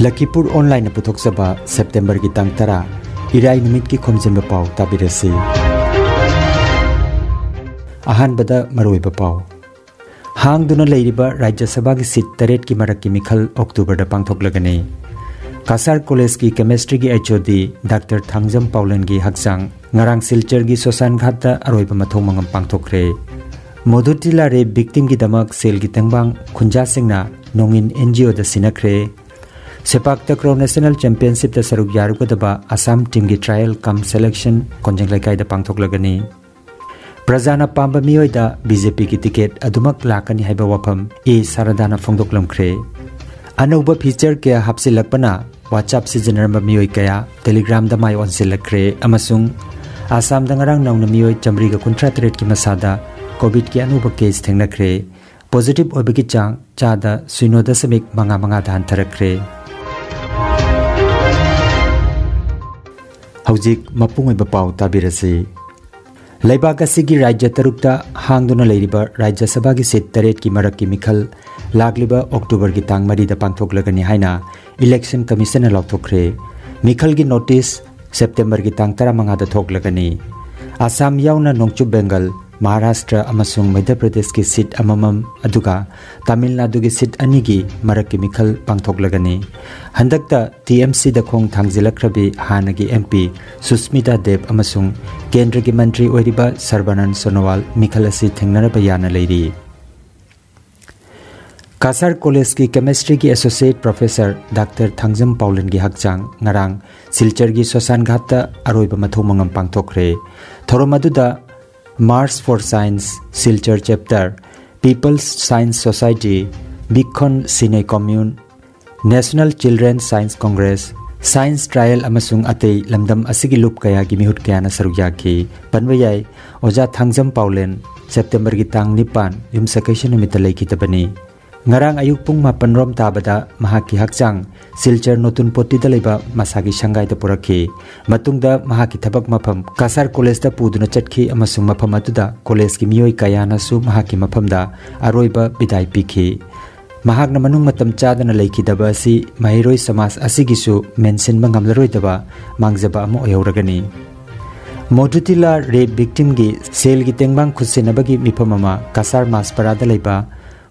Lakhipuronline puthokchaba September ki tang tara irai numit ki Khomjinba Pao tabirasi ahanbada maroiba Pao hangduna leiriba Rajya Sabha ki seat 8 ki marak ki mikhal October da pangthoklagani Kasar College ki chemistry ki HOD Dr. Thangjam Paulen ki hakchang ngarang Silchar ki Sosan Ghatta aroiba mathong mangam pangthokre Modutila re victim ki damak sel ki tangbang khunja singna nongin NGO da sinakre Sepak Takraw National Championship da saruk yarukadaba Assam team ki trial cum selection konjanglaikai da pangthoklagani Prajana pamba miyoi da BJP ki ticket adumak lakani haiba wafam e saradana phongdoklamkhre Anuba feature kaya hapsilakpana WhatsApp sijanaramba miyoi kaya Telegram da mai onsilakre amasung Assam da ngarang nauna miyoi chamri ga kuntratrate ki masada COVID ki anuba case thengnakre positive obiki chang chada 0.manga dhan tharakre Haujik mapungoi bapau tabirasi Laibak asigi Rajya Tarukta hangduna leiriba Rajya Sabha ki seat 8 ki marak ki mikhal lagliba October ki tang mari da pangthoklagani haina Election Commission na lauthokre mikhal ki notice September ki tang 15 da thoklagani Assam yauna Nongchup Bengal Maharashtra amasung Madhya Pradesh ki seat amamam aduga Tamil Nadu ki seat anigi marak ki mikhal pangthoklagani handakta TMC da khong thangjilakrabi hanagi MP Susmita Dev amasung Kendra ki Mantri oiriba Sarbanan Sonowal mikhal asi thengnaraba yana leiri Kasar College ki chemistry ki associate professor Dr. Thangjam Paulen ki hakchang ngarang Silchar ki Sosan Ghatta aroiba mathong mangam pangthokre thoromaduda Mars for Science Silchar Chapter People's Science Society Bikhon Sine Commune National Children's Science Congress Science Trial amasung atei lamdam asigi lup kaya gi mihut kaya na sarugya ki panwayai Oja Thangjam Paulen September ki tang 9 yumsakation numita laikhitabani ngarang ayuk pung 8 rom tabada mahaki hakchang Silchar notun poti da leiba masagi sangai da purakhi matungda mahaki thabak mafam Kasar College da puduna chatki amasung mafam atuda college ki miyoi kaya na su mahaki mafam da aroiba bidai pikhi mahakna manung matam chadana laikhidaba asi mahiroi samas asigisu mention bangamlaroi daba mangjaba amo oyoragani Modutila rape victim gi sel gi tengbang khusinabagi mifamama Kasar Maspara da leiba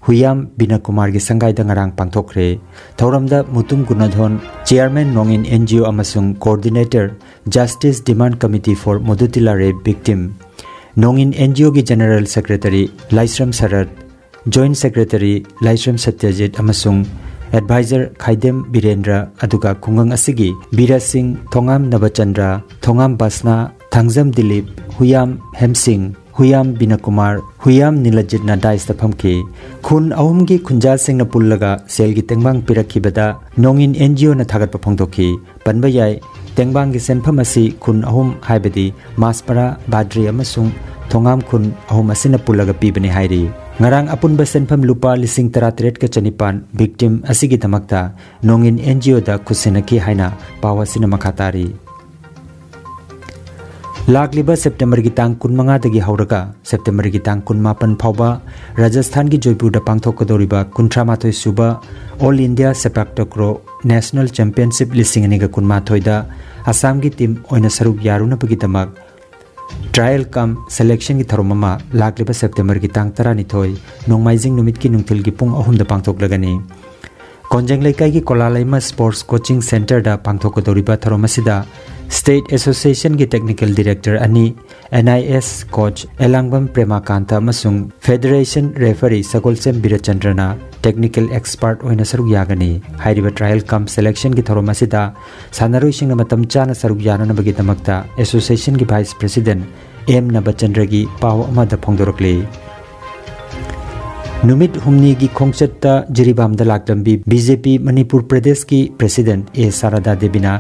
Huyam Bina Kumar gi sangai da ngarang pangthokre thoramda Mutum Gunadhon Chairman Nongin NGO amasung Coordinator Justice Demand Committee for Modutila Rape Victim Nongin NGO gi General Secretary Laisram Sarat Joint Secretary Laisram Satyajit amasung Advisor Khaidem Birendra aduga khungang asigi Bira Singh Thongam Nabachandra Thongam Basna Thangjam Dilip Huyam Hemsing Huyam Binakumar Huyam Nilajit na dais da phamki khun ahum gi khunja singna pullaga sel gi tengbang pirakhibada nongin NGO na thagat pa phongdokhi panbayai tengbang gi senpham asi khun ahum haibadi Maspara Badri amasung Thongam khun ahum asina pullaga pibani hairi ngarang apunba senpham lupa 13 ka chanipan victim asigi dhamakta nongin NGO da khusinaki haina pawasina makhatari Lagliba September ki tang 15 dagi hauraga September ki tang 18 phawba Rajasthan ki Joypur da pangthokadoriba 38 suba All India Sepak Takraw National Championship lisingani ga 18 da Assam ki team oina saruk yaruna pagi damak Trial cum selection ki tharomama lagliba September ki tang 12 nongmaijing numit ki nungthil ki pung 3 da pangthoklagani Konjanglaikai ki Kolalaima Sports Coaching Center da pangthokadoriba tharomasida State Association ki Technical Director ani NIS Coach Elangbam Premakanta amasung Federation Referee Sakolsem Birachandrana Technical Expert oina saruk yagani hairiba trial cum selection ki thoromasida sanaroi singna matam chana saruk yana bagi damakta Association ki Vice President M Nabachandra gi paw amada phongdorokle Numit humni gi khongchatta Jiribam da laklambi BJP Manipur Pradesh ki President A Sarada Debina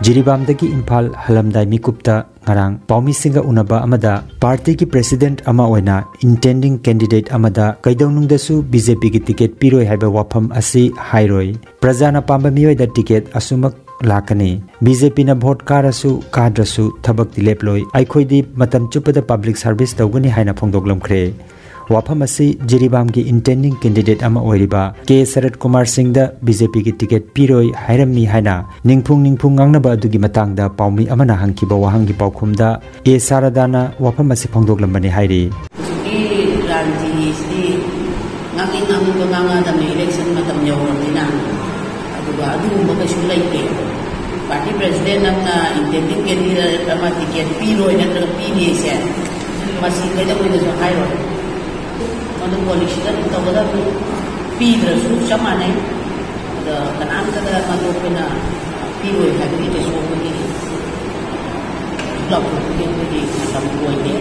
Jiribam da ki Imphal Halamdai Mikupta ngarang Paumi Singa unaba amada party ki president ama oina intending candidate amada kaidawnung da su BJP ki ticket piroi haiba wafam asi hairoi Prajana pamba miyoi da ticket asumak lakani BJP na vote karasu kadrasu thabak dileploi aikhoidi matam chupada public service tawgani haina phongdoklamkhre वाफम असी जिरीबाम की intending candidate अमा ओइरिबा के शरद कुमार सिंह दा BJP की ticket पिरोई हायरमनी हायना निंगफुंग ngangnaba adugi matangda paumi amana hangkiba wahangi paukhumda e saradana wafam asi phongdoklambani hairi ranji si ngaki ngamu banganga da election matam yawrina aduga adu baga shulaike party president namna intending candidate ama ticket piroi natra pini se masi kaida koida so hairo madu politician tawada pidra su chamane da kanam kada madu pena piroi habiti ke so ko block ko sam ko ide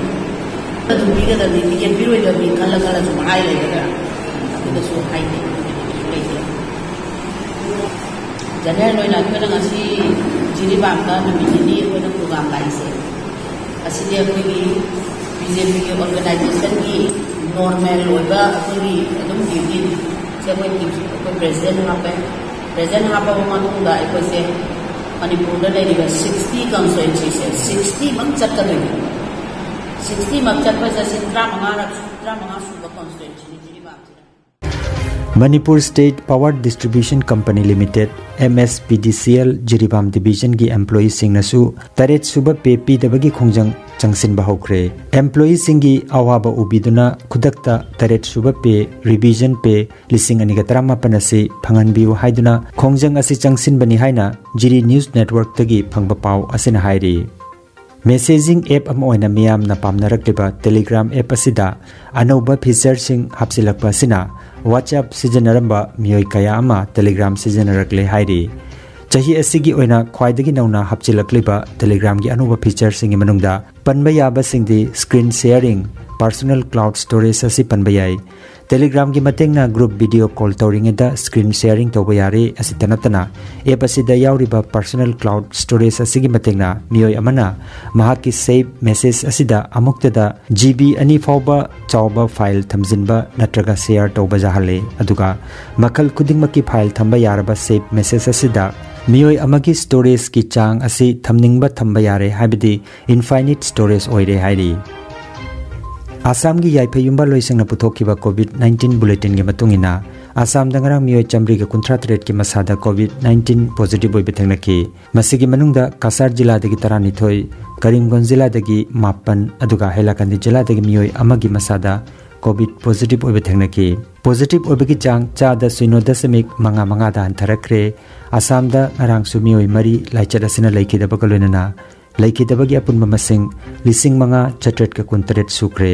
adu biga da ticket piroi da bi kala kala so hai le da adu so hai ne jangan loina kena ngasi jiri bangka namini kena program lain se asli apni BJP के organisation की normal होगा अपनी एकदम गिरी से कोई present यहाँ पे वो मानूंगा एक से मणिपुर में लेगा 60 कंस्टिट्यूएंसी से 60 मंग चक्कर लेगा 60 मंग चक्कर से सिंत्रा मंगा सुबह कंस्टिट्यूएंसी जिरी बात Manipur state power distribution company limited MSPDCL Jiribam division की एम्प्लॉई सिंगनसु तरेट सुबह पे पीदबगी खोंजंग चंगसिनबा होख्रे एम्प्लॉई सिंगी अवाबा उबिदुना खुदक्ता तरेट सुबह पे रिवीजन पे लिसिंग अनिगा तरामापनसी फंगनबिउ हाइदुना खोंजंग असि चंगसिनबनी हाइना जिरी न्यूज नेटवर्क तगी फंगबा पाव असिना हाइरी मेसेजिंग एप अमा ओइना मियामना पामनरक्लिबा टेलीग्राम एप असिदा अनौबा फीचर सिंग हापसिलक्पा असिना WhatsApp सिजनरंबा मियोय कया अमा टेलीग्राम सिजनरक्ले हाइरी चाही असिगी ओइना ख्वाइदगी नौना हापचिलक्लिबा टेलीग्राम की अनौबा फीचर सिंगी मनुंगदा पनबा याबा सिंगदी screen sharing personal cloud storage असि पनबा याय टेलीग्राम की मतेंगना ग्रुप वीडियो कॉल तौरिंगदा स्क्रीन शेयरिंग तौबा यारे असि तनतना एप असिदा यावरिबा पर्सनल क्लाउड स्टोरेज असिगी मतेंगना मियोय अमना महाकी सेव मेसेज असिदा अमुक्तदा GB अनि फावबा चावबा फाइल थमजिनबा नत्रगा शेयर तौबा जाहले अदुगा मखल खुदिंगमकी फाइल थंबा यारबा सेव मेसेज असिदा मियोय अमगी स्टोरेज की चांग असि थमनिंगबा थंबा यारे हाबिदि इनफाइनाइट स्टोरेज ओइरे हाइरी आसाम की याइफयुंबा लोइसंगना पुथोखिबा कोविड-19 बुलेटिन के मतुंगिना आसाम दंगरा मियोय चमरी के 53 की मसादा कोविड-19 पॉजिटिव ओइबे थेंगनकी मसिगी मनुंगदा कासार जिला दगी 32 करीमगंज जिला दगी 9 अदुगा हेलाकंदी जिला दगी मियोय अमगी मसादा कोविड पॉजिटिव ओइबे थेंगनकी पॉजिटिव ओइबेगी चांग चादा 0.5 दा हंथरक्रे आसाम दा अरांग सुमियोय मरी लाइचर असिना लैखिदबा लोइनना लैखिदबगी अपुनबा मसिंग 5,463 सुक्रे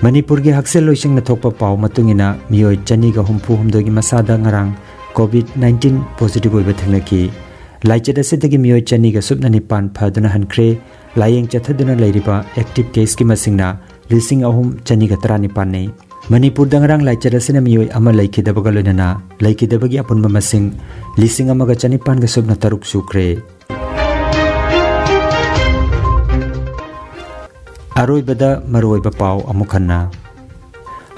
मणिपुर की हक्सेल लोइसिंग नथोकपा पाव मतुंगिना मियोय 264 की मसादा ngarang कोविड-19 पॉजिटिव ओइबे थेंगनकी लाइचर असिदगी मियोय 209 फदुना हनख्रे लायेंग चथदुना लैरिबा एक्टिव केस की मसिंगना 3,219 ने मणिपुर दंगरांग लाइचर असिना मियोय अमा लैखिदबगा लोइनना लैखिदबगी अपुनबा मसिंग 1,293 सुक्रे अरोइबदा मरोइबा पाव अमुखन्ना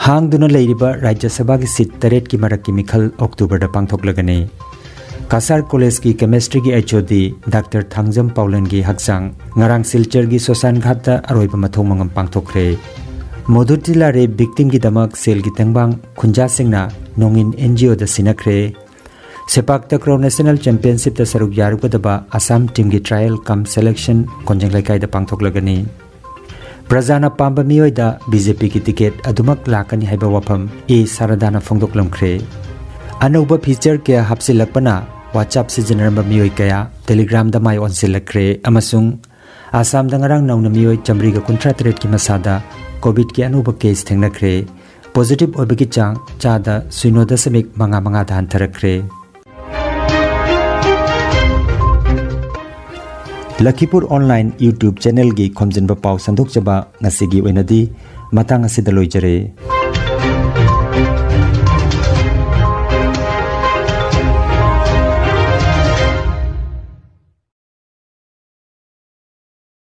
हांगदुना लैरिबा राज्य सभा की सीट 8 की मरक की मिखल अक्टूबर दा पांगथोकलगने कासार कॉलेज की केमिस्ट्री की HOD डॉक्टर थांगजम पाउलन की हकचांग ngarang सिलचर की सोसान घाटा अरोइबा मथों मंगम पांगथोकरे मोदुतिला रे विक्टिम की दमक सेल की तंगबांग खुंजा सिंगना नोंगिन NGO दा सिनखरे सेपाक तक्रो नेशनल चैंपियनशिप दा सरुक यारुगदबा असम टीम की ट्रायल कम सिलेक्शन कोंजंगलाइकाई दा पांगथोकलगने प्रजाना पांबा मियोयदा बीजेपी की टिकट अदुमक लाकनी हाइबा वफम ए सारदाना फोंगदोकलमख्रे अनौबा फीचर के हापसिलकपना WhatsApp सिजनरबा मियोय कया टेलीग्राम दा माय ऑनसिलक्रे अमसुंग आसाम दंगरांग नौना मियोय चमरी का 53 की मसादा कोविड की अनौबा केस थेंगनख्रे पॉजिटिव ओबेगी चांग चादा 0.5 दा हंथरख्रे लखीपुर ऑनलाइन यूट्यूब चैनल की खोमजिनबा पाव संदोकचबा ngasi gi oinadi matang asida loijare।